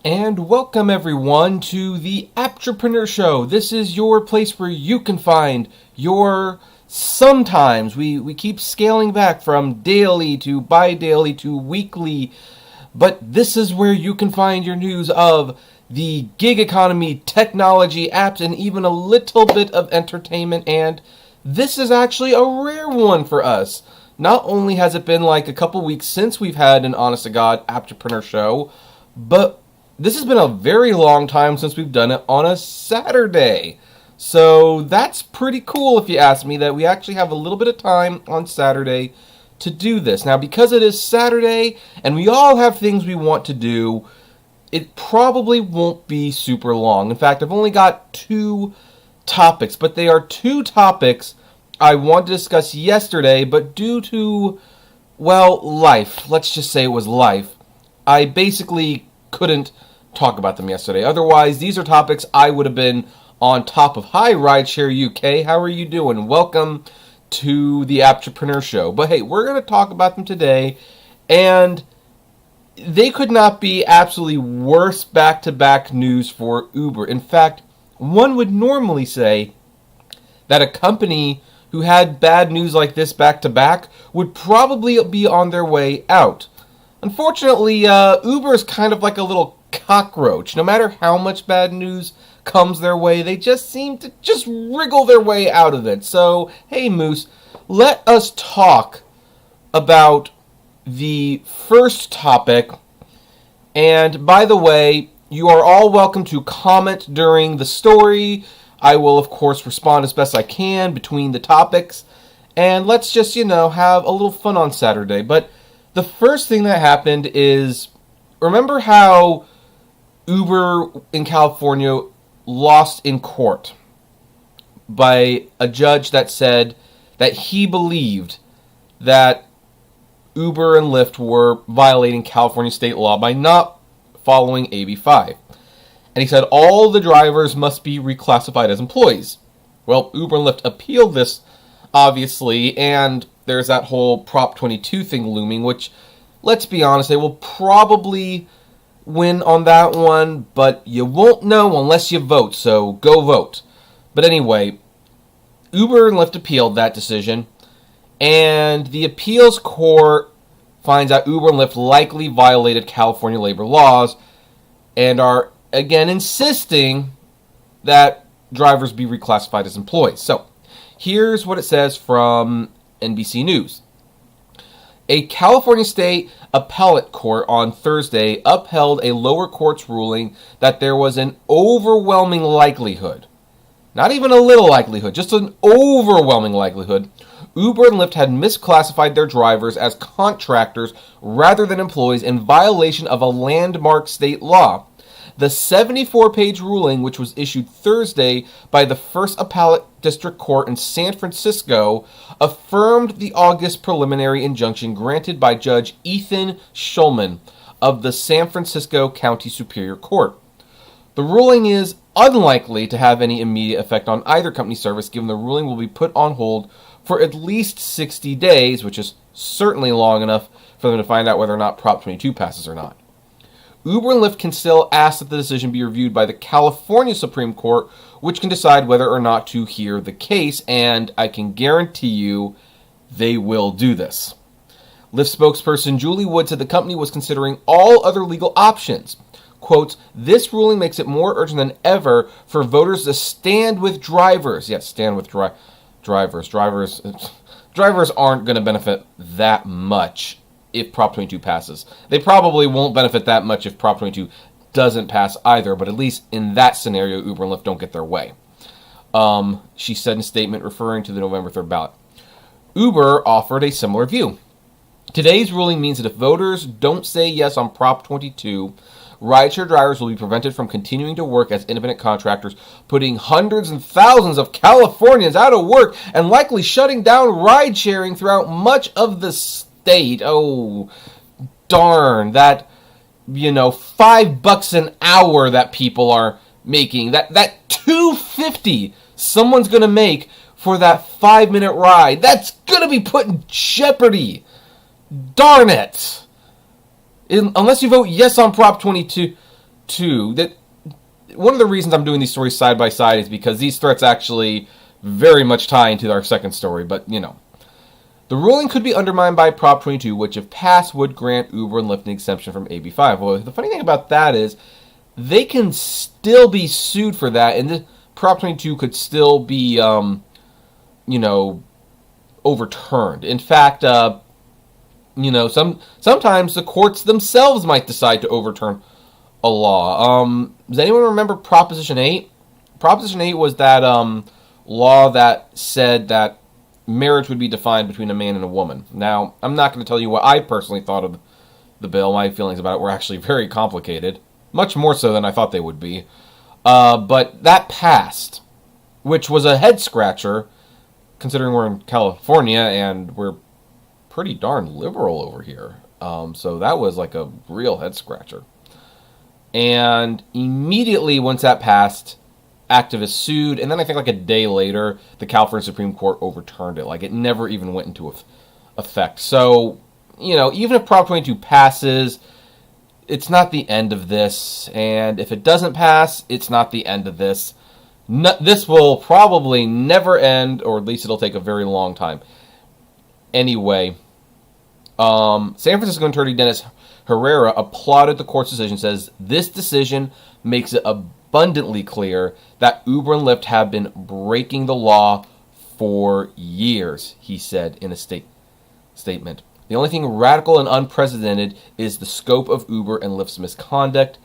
And welcome everyone to the Apptrepreneur Show. This is your place where you can find your sometimes. We keep scaling back from daily to bi-daily to weekly, but this is where you can find your news of the gig economy, technology, apps, and even a little bit of entertainment. And this is actually a rare one for us. Not only has it been like a couple weeks since we've had an honest-to-God Apptrepreneur Show, but this has been a very long time since we've done it on a Saturday. So that's pretty cool if you ask me, that we actually have a little bit of time on Saturday to do this. Now, because it is Saturday and we all have things we want to do, it probably won't be super long. In fact, I've only got 2 topics, but they are 2 topics I wanted to discuss yesterday, but due to, well, life, let's just say it was life, I basically couldn't talk about them yesterday. Otherwise, these are topics I would have been on top of. Hi, Rideshare UK. How are you doing? Welcome to the Apptrepreneur Show. But hey, we're going to talk about them today, and they could not be absolutely worse back-to-back news for Uber. In fact, one would normally say that a company who had bad news like this back-to-back would probably be on their way out. Unfortunately, Uber is kind of like a little cockroach. No matter how much bad news comes their way, they just seem to just wriggle their way out of it. So, hey Moose, let us talk about the first topic. And by the way, you are all welcome to comment during the story. I will, of course, respond as best I can between the topics. And let's just, have a little fun on Saturday. But the first thing that happened is, remember how Uber in California lost in court by a judge that said that he believed that Uber and Lyft were violating California state law by not following AB 5. And he said all the drivers must be reclassified as employees. Well, Uber and Lyft appealed this, obviously, and there's that whole Prop 22 thing looming, which, let's be honest, they will probably win on that one, but you won't know unless you vote, so go vote. But anyway, Uber and Lyft appealed that decision, and the appeals court finds out Uber and Lyft likely violated California labor laws and are, again, insisting that drivers be reclassified as employees. So, here's what it says from NBC News. A California state appellate court on Thursday upheld a lower court's ruling that there was an overwhelming likelihood, not even a little likelihood, just an overwhelming likelihood, Uber and Lyft had misclassified their drivers as contractors rather than employees in violation of a landmark state law. The 74-page ruling, which was issued Thursday by the First Appellate District Court in San Francisco, affirmed the August preliminary injunction granted by Judge Ethan Schulman of the San Francisco County Superior Court. The ruling is unlikely to have any immediate effect on either company's service, given the ruling will be put on hold for at least 60 days, which is certainly long enough for them to find out whether or not Prop 22 passes or not. Uber and Lyft can still ask that the decision be reviewed by the California Supreme Court, which can decide whether or not to hear the case, and I can guarantee you they will do this. Lyft spokesperson Julie Wood said the company was considering all other legal options. Quote, this ruling makes it more urgent than ever for voters to stand with drivers. Yes, stand with drivers. Drivers aren't going to benefit that much if Prop 22 passes. They probably won't benefit that much if Prop 22 doesn't pass either, but at least in that scenario, Uber and Lyft don't get their way. She said in a statement referring to the November 3rd ballot. Uber offered a similar view. Today's ruling means that if voters don't say yes on Prop 22, rideshare drivers will be prevented from continuing to work as independent contractors, putting hundreds and thousands of Californians out of work and likely shutting down ride-sharing throughout much of the state. Oh, darn. That, $5 an hour that people are making. That $2.50 someone's going to make for that 5-minute ride. That's going to be put in jeopardy. Darn it. Unless you vote yes on Prop 22, too, that one of the reasons I'm doing these stories side by side is because these threats actually very much tie into our second story, but The ruling could be undermined by Prop 22, which if passed would grant Uber and Lyft an exemption from AB 5. Well, the funny thing about that is they can still be sued for that, and the Prop 22 could still be, overturned. In fact, sometimes the courts themselves might decide to overturn a law. Does anyone remember Proposition 8? Proposition 8 was that law that said that marriage would be defined between a man and a woman. Now, I'm not going to tell you what I personally thought of the bill. My feelings about it were actually very complicated. Much more so than I thought they would be. But that passed, which was a head-scratcher, considering we're in California and we're pretty darn liberal over here. So that was like a real head-scratcher. And immediately once that passed, activists sued, and then I think like a day later, the California Supreme Court overturned it. Like, it never even went into effect. So, even if Prop 22 passes, it's not the end of this. And if it doesn't pass, it's not the end of this. This will probably never end, or at least it'll take a very long time. Anyway, San Francisco Attorney Dennis Herrera applauded the court's decision, says, "This decision makes it abundantly clear that Uber and Lyft have been breaking the law for years," he said in a statement. "The only thing radical and unprecedented is the scope of Uber and Lyft's misconduct.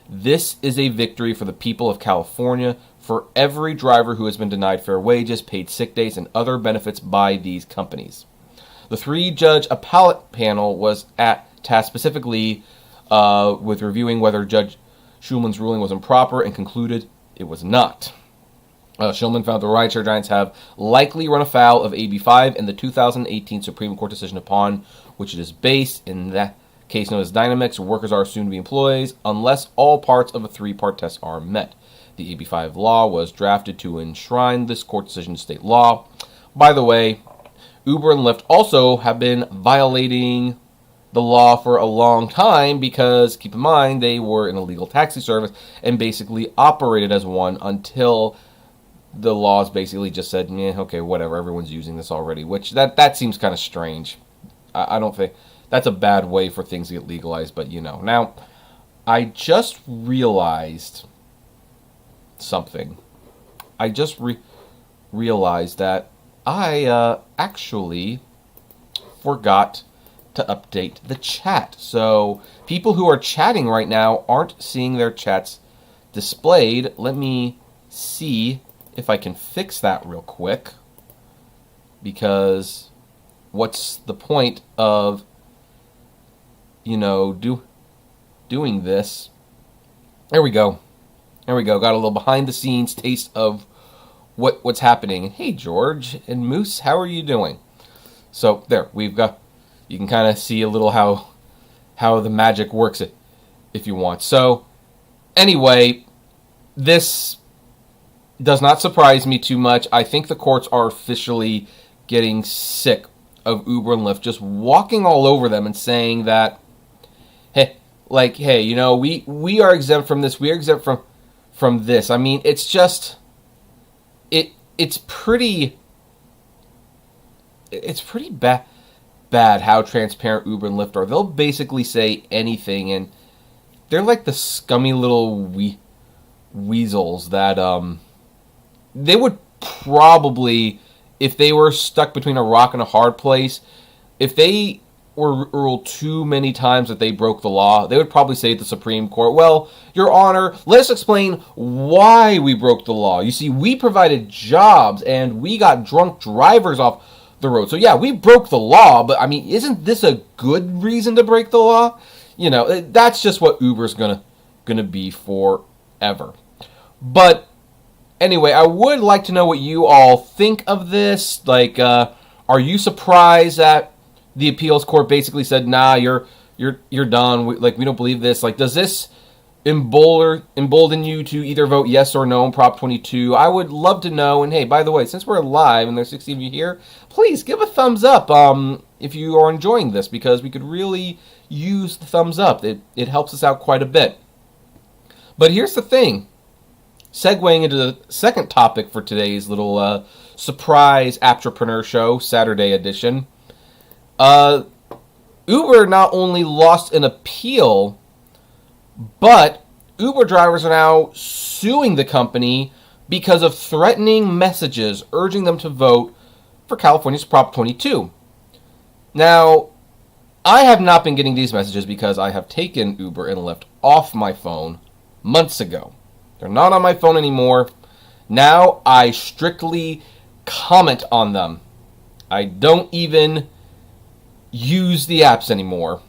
This is a victory for the people of California, for every driver who has been denied fair wages, paid sick days, and other benefits by these companies." The three-judge appellate panel was at TAS specifically with reviewing whether Judge Schulman's ruling was improper and concluded it was not. Schulman found the rideshare giants have likely run afoul of AB 5 and the 2018 Supreme Court decision upon which it is based. In that case known as Dynamics, workers are assumed to be employees unless all parts of a three-part test are met. The AB 5 law was drafted to enshrine this court decision to state law. By the way, Uber and Lyft also have been violating the law for a long time because, keep in mind, they were an illegal taxi service and basically operated as one until the laws basically just said, okay, whatever, everyone's using this already, which that seems kind of strange. I don't think that's a bad way for things to get legalized, but Now, I just realized something. I just realized that I actually forgot to update the chat. So people who are chatting right now aren't seeing their chats displayed. Let me see if I can fix that real quick. Because what's the point of, doing this? There we go. Got a little behind the scenes taste of what's happening. And hey, George and Moose, how are you doing? So there, you can kind of see a little how the magic works if you want. So anyway, this does not surprise me too much. I think the courts are officially getting sick of Uber and Lyft just walking all over them and saying that, hey, we are exempt from this. We are exempt from this. I mean, it's just it's pretty bad how transparent Uber and Lyft are. They'll basically say anything, and they're like the scummy little weasels that they would probably, if they were stuck between a rock and a hard place, if they were ruled too many times that they broke the law, they would probably say to the Supreme Court, well, Your Honor, let us explain why we broke the law. You see, we provided jobs, and we got drunk drivers off the road. So yeah, we broke the law, but I mean, isn't this a good reason to break the law? That's just what Uber's gonna be forever. But anyway, I would like to know what you all think of this. Like, are you surprised that the appeals court basically said, nah, you're done. We don't believe this. Like, does this embolden you to either vote yes or no on Prop 22? I would love to know. And hey, by the way, since we're live and there's 16 of you here, please give a thumbs up if you are enjoying this, because we could really use the thumbs up. It helps us out quite a bit. But here's the thing. Segueing into the second topic for today's little surprise Apptrepreneur show, Saturday edition. Uber not only lost an appeal, but Uber drivers are now suing the company because of threatening messages urging them to vote for California's Prop 22. Now, I have not been getting these messages because I have taken Uber and Lyft off my phone months ago. They're not on my phone anymore. Now I strictly comment on them. I don't even use the apps anymore.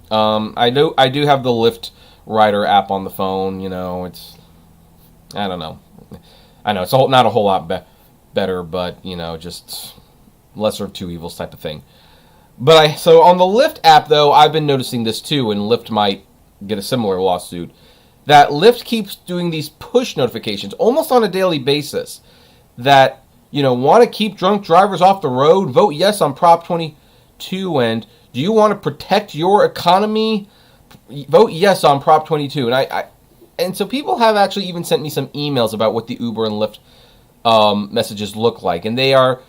I do have the Lyft Rider app on the phone. You know, I don't know. I know it's not a whole lot better, but you know, just lesser of two evils type of thing. So on the Lyft app though, I've been noticing this too, and Lyft might get a similar lawsuit. That Lyft keeps doing these push notifications almost on a daily basis that, you know, want to keep drunk drivers off the road, vote yes on Prop 22, and do you want to protect your economy? Vote yes on Prop 22. And so people have actually even sent me some emails about what the Uber and Lyft messages look like, and they are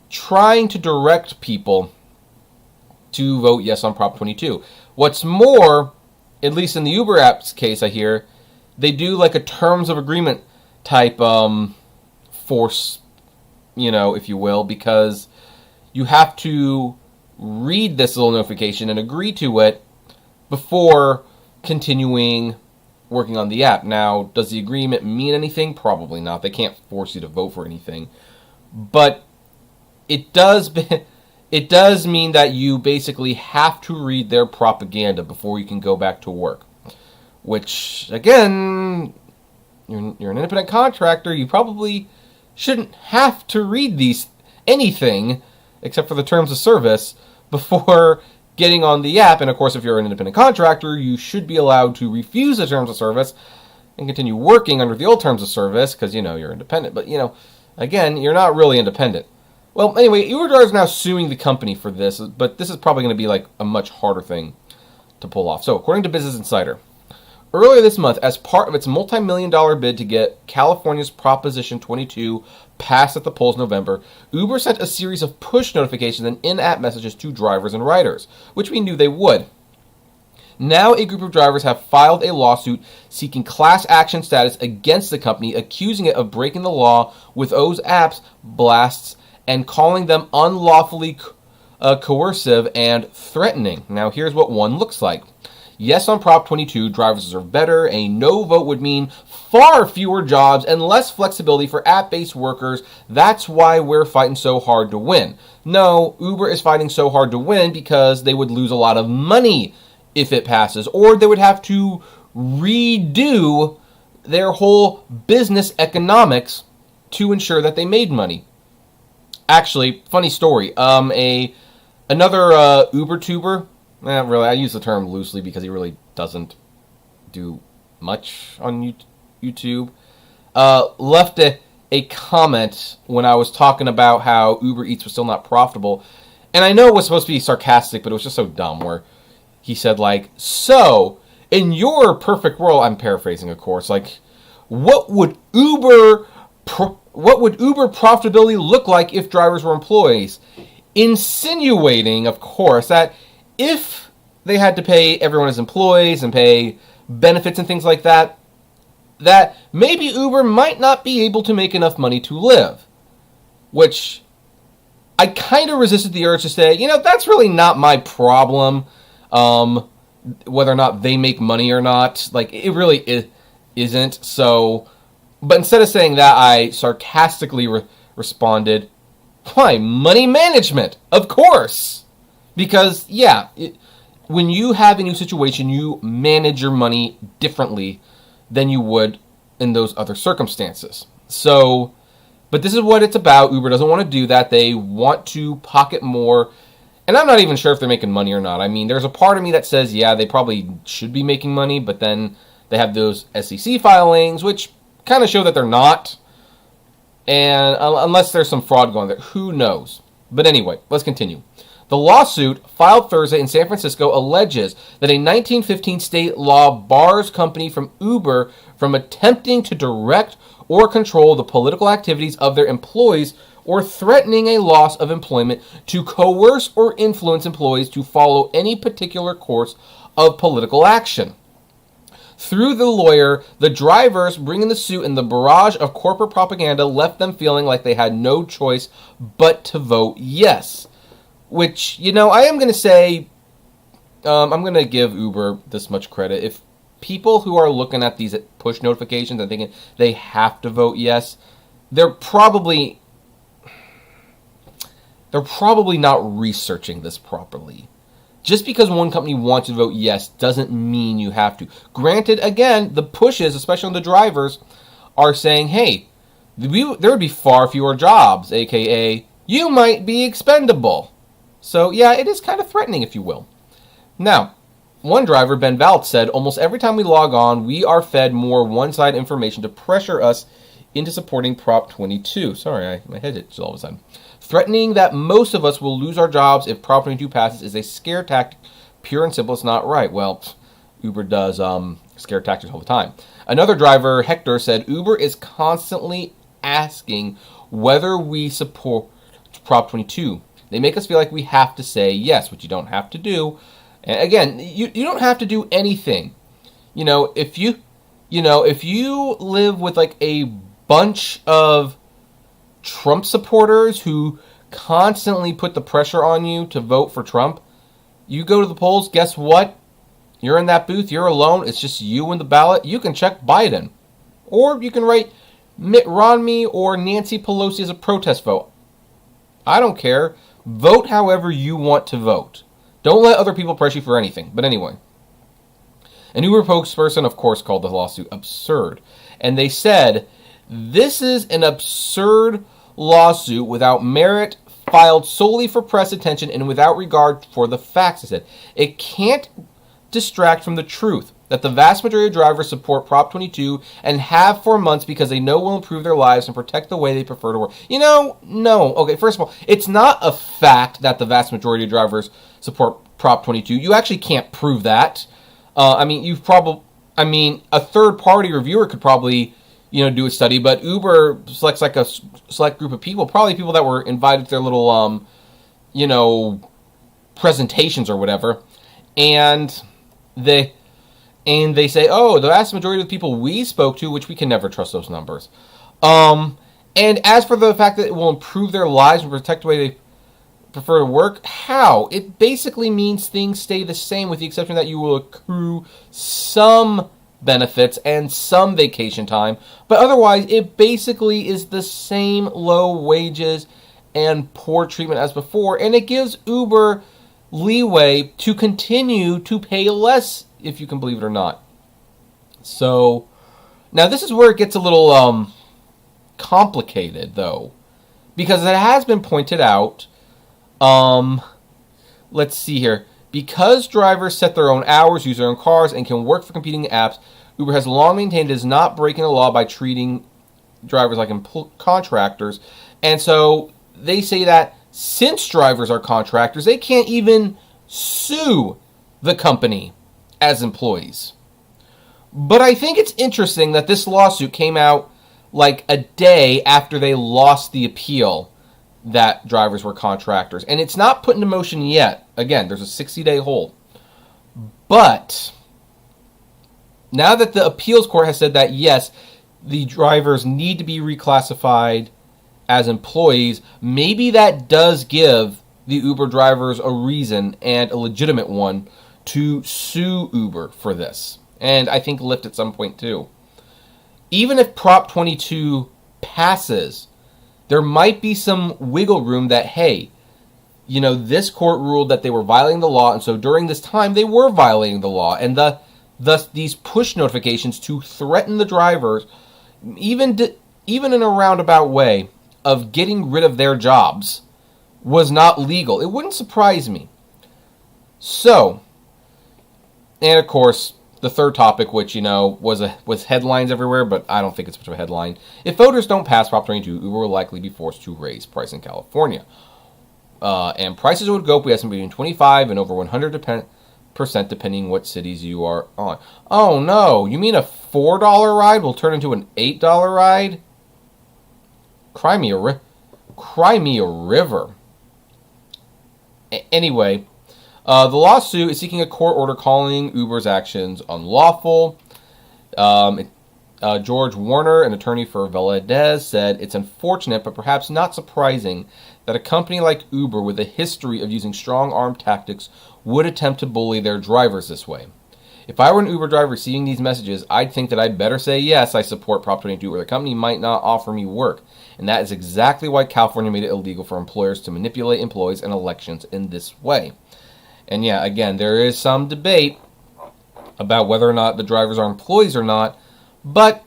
trying to direct people to vote yes on Prop 22. What's more, at least in the Uber app's case, I hear, they do like a terms of agreement type force, you know, if you will, because you have to read this little notification and agree to it before continuing working on the app. Now, does the agreement mean anything? Probably not. They can't force you to vote for anything. But it does mean that you basically have to read their propaganda before you can go back to work. Which, again, you're an independent contractor. You probably shouldn't have to read anything except for the terms of service before getting on the app. And, of course, if you're an independent contractor, you should be allowed to refuse the terms of service and continue working under the old terms of service because, you know, you're independent. But, you know, again, you're not really independent. Well, anyway, Uber is now suing the company for this, but this is probably going to be like a much harder thing to pull off. So, according to Business Insider, earlier this month, as part of its multi-million-dollar bid to get California's Proposition 22 passed at the polls in November, Uber sent a series of push notifications and in-app messages to drivers and riders, which we knew they would. Now a group of drivers have filed a lawsuit seeking class action status against the company, accusing it of breaking the law with those apps, blasts, and calling them unlawfully coercive and threatening. Now here's what one looks like. Yes on Prop 22, drivers deserve better. A no vote would mean far fewer jobs and less flexibility for app-based workers. That's why we're fighting so hard to win. No, Uber is fighting so hard to win because they would lose a lot of money if it passes, or they would have to redo their whole business economics to ensure that they made money. Actually, funny story. Another Uber tuber. Really, I use the term loosely because he really doesn't do much on YouTube. Left a comment when I was talking about how Uber Eats was still not profitable, and I know it was supposed to be sarcastic, but it was just so dumb. Where he said like, "So in your perfect world," I'm paraphrasing, of course, like, what would Uber profitability look like if drivers were employees? Insinuating, of course, that if they had to pay everyone as employees and pay benefits and things like that, that maybe Uber might not be able to make enough money to live. Which I kind of resisted the urge to say, you know, that's really not my problem, whether or not they make money or not. Like, it really isn't. So, but instead of saying that, I sarcastically responded, why, money management, of course. Because, yeah, when you have a new situation, you manage your money differently than you would in those other circumstances. So, but this is what it's about. Uber doesn't want to do that. They want to pocket more. And I'm not even sure if they're making money or not. I mean, there's a part of me that says, yeah, they probably should be making money, but then they have those SEC filings, which kind of show that they're not. And unless there's some fraud going there, who knows? But anyway, let's continue. The lawsuit, filed Thursday in San Francisco, alleges that a 1915 state law bars company from Uber from attempting to direct or control the political activities of their employees or threatening a loss of employment to coerce or influence employees to follow any particular course of political action. Through the lawyer, the drivers bringing the suit and the barrage of corporate propaganda left them feeling like they had no choice but to vote yes. Which, I am going to say, I'm going to give Uber this much credit. If people who are looking at these push notifications and thinking they have to vote yes, they're probably not researching this properly. Just because one company wants to vote yes doesn't mean you have to. Granted, again, the pushes, especially on the drivers, are saying, hey, there would be far fewer jobs, aka you might be expendable. So, yeah, it is kind of threatening, if you will. Now, one driver, Ben Valt, said, almost every time we log on, we are fed more one-side information to pressure us into supporting Prop 22. Sorry, my head hit all of a sudden. Threatening that most of us will lose our jobs if Prop 22 passes is a scare tactic, pure and simple. It's not right. Well, Uber does scare tactics all the time. Another driver, Hector, said, Uber is constantly asking whether we support Prop 22. They make us feel like we have to say yes, which you don't have to do. And again, you don't have to do anything. If you live with like a bunch of Trump supporters who constantly put the pressure on you to vote for Trump, you go to the polls, guess what? You're in that booth, you're alone, it's just you and the ballot. You can check Biden. Or you can write Mitt Romney or Nancy Pelosi as a protest vote. I don't care. Vote however you want to vote. Don't let other people pressure you for anything. But anyway. An Uber spokesperson, of course, called the lawsuit absurd. And they said, this is an absurd lawsuit without merit, filed solely for press attention and without regard for the facts, they said. It can't distract from the truth that the vast majority of drivers support Prop 22 and have for months because they know will improve their lives and protect the way they prefer to work. No. Okay, first of all, it's not a fact that the vast majority of drivers support Prop 22. You actually can't prove that. A third-party reviewer could probably, do a study, but Uber selects like a select group of people, probably people that were invited to their little, presentations or whatever, and they say, oh, the vast majority of the people we spoke to, which we can never trust those numbers. And as for the fact that it will improve their lives and protect the way they prefer to work, how? It basically means things stay the same with the exception that you will accrue some benefits and some vacation time, but otherwise it basically is the same low wages and poor treatment as before, and it gives Uber leeway to continue to pay less, if you can believe it or not. So, now this is where it gets a little complicated, though, because it has been pointed out, let's see here, because drivers set their own hours, use their own cars, and can work for competing apps, Uber has long maintained it is not breaking the law by treating drivers like contractors. And so they say that since drivers are contractors, they can't even sue the company as employees. But I think it's interesting that this lawsuit came out like a day after they lost the appeal that drivers were contractors. And it's not put into motion yet. Again, there's a 60-day hold. But now that the appeals court has said that, yes, the drivers need to be reclassified as employees, maybe that does give the Uber drivers a reason, and a legitimate one, to sue Uber for this. And I think Lyft at some point too. Even if Prop 22 passes, there might be some wiggle room that, hey, this court ruled that they were violating the law, and so during this time they were violating the law, and thus these push notifications to threaten the drivers, even in a roundabout way, of getting rid of their jobs was not legal. It wouldn't surprise me. So, and of course, the third topic, which, was headlines everywhere, but I don't think it's much of a headline. If voters don't pass Prop 22, Uber will likely be forced to raise price in California. And prices would go up, we estimate, between 25 and over 100% depending what cities you are on. Oh no, you mean a $4 ride will turn into an $8 ride? Cry me a river. Anyway, the lawsuit is seeking a court order calling Uber's actions unlawful. George Warner, an attorney for Valadez, said it's unfortunate but perhaps not surprising that a company like Uber with a history of using strong-arm tactics would attempt to bully their drivers this way. If I were an Uber driver receiving these messages, I'd think that I'd better say yes, I support Prop 22, or the company might not offer me work. And that is exactly why California made it illegal for employers to manipulate employees and elections in this way. And yeah, again, there is some debate about whether or not the drivers are employees or not, but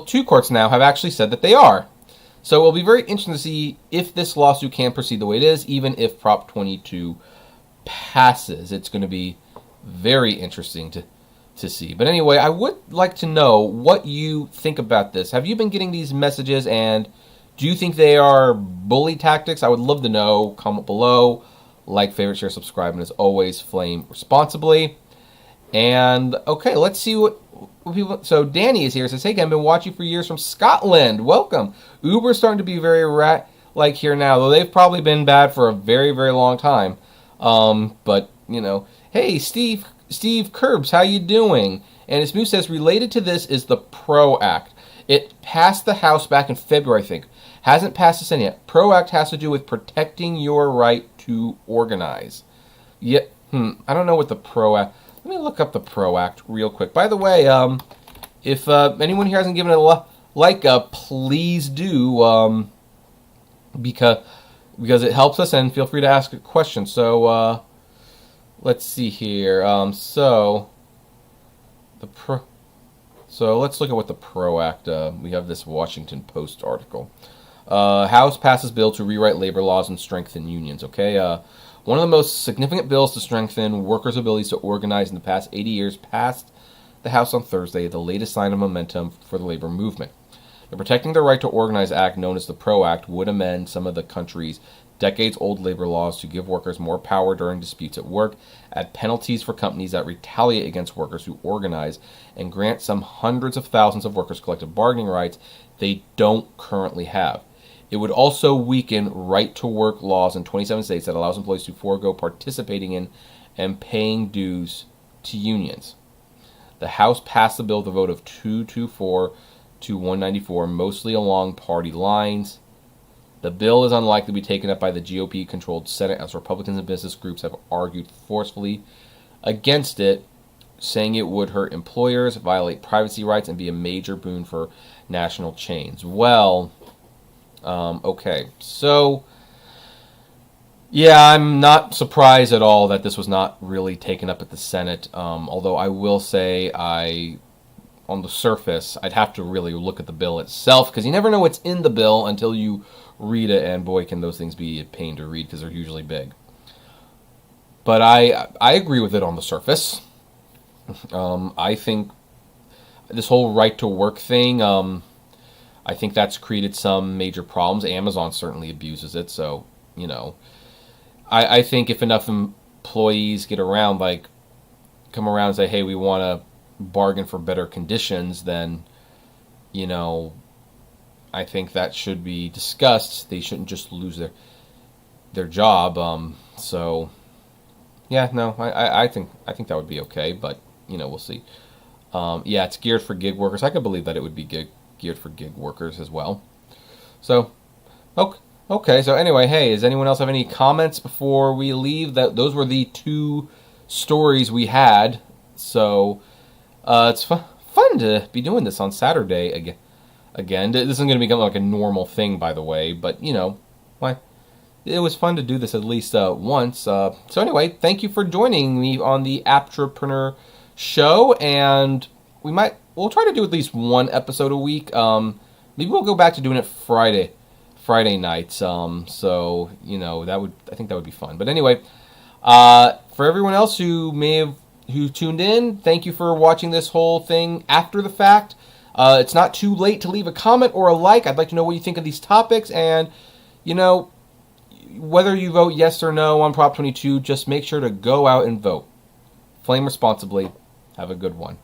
two courts now have actually said that they are. So it'll be very interesting to see if this lawsuit can proceed the way it is, even if Prop 22 passes. It's going to be very interesting to see. But anyway, I would like to know what you think about this. Have you been getting these messages, and do you think they are bully tactics? I would love to know. Comment below. Like, favorite, share, subscribe, and as always, flame responsibly. And, okay, let's see what people... So, Danny is here. Says, hey, I've been watching for years from Scotland. Welcome. Uber's starting to be very rat-like here now, though they've probably been bad for a very, very long time. But, you know... Hey, Steve Curbs, how you doing? And Smooth says, related to this is the PRO Act. It passed the House back in February, I think. Hasn't passed the Senate yet. PRO Act has to do with protecting your right to organize. Yeah, I don't know what the PRO Act... Let me look up the PRO Act real quick. By the way, if anyone here hasn't given it a like, please do, because it helps us, and feel free to ask a question. So, let's see here. So let's look at what the PRO Act. We have this Washington Post article. House passes bill to rewrite labor laws and strengthen unions. Okay. One of the most significant bills to strengthen workers' abilities to organize in the past 80 years passed the House on Thursday, the latest sign of momentum for the labor movement. The Protecting the Right to Organize Act, known as the PRO Act, would amend some of the country's decades-old labor laws to give workers more power during disputes at work, add penalties for companies that retaliate against workers who organize, and grant some hundreds of thousands of workers collective bargaining rights they don't currently have. It would also weaken right-to-work laws in 27 states that allows employees to forego participating in and paying dues to unions. The House passed the bill with a vote of 224 to 194, mostly along party lines. The bill is unlikely to be taken up by the GOP-controlled Senate, as Republicans and business groups have argued forcefully against it, saying it would hurt employers, violate privacy rights, and be a major boon for national chains. Well, okay. So, yeah, I'm not surprised at all that this was not really taken up at the Senate, although I will say on the surface, I'd have to really look at the bill itself, because you never know what's in the bill until you read it, and boy, can those things be a pain to read, because they're usually big. But I agree with it on the surface. I think this whole right-to-work thing, I think that's created some major problems. Amazon certainly abuses it, so, you know. I think if enough employees come around and say, hey, we want to bargain for better conditions, then, you know, I think that should be discussed. They shouldn't just lose their job. So, yeah, no, I think that would be okay, but, you know, we'll see. Yeah, it's geared for gig workers. I could believe that it would be geared for gig workers as well. So, okay. So anyway, hey, does anyone else have any comments before we leave? Those were the two stories we had. So, it's fun to be doing this on Saturday again. This isn't going to become like a normal thing, by the way, but, you know, it was fun to do this at least once. So anyway, thank you for joining me on the Apptrepreneur show, and we'll try to do at least one episode a week. Maybe we'll go back to doing it Friday nights. So, you know, I think that would be fun. But anyway, for everyone else who tuned in, thank you for watching this whole thing after the fact. It's not too late to leave a comment or a like. I'd like to know what you think of these topics, and, you know, whether you vote yes or no on Prop 22, just make sure to go out and vote. Flame responsibly. Have a good one.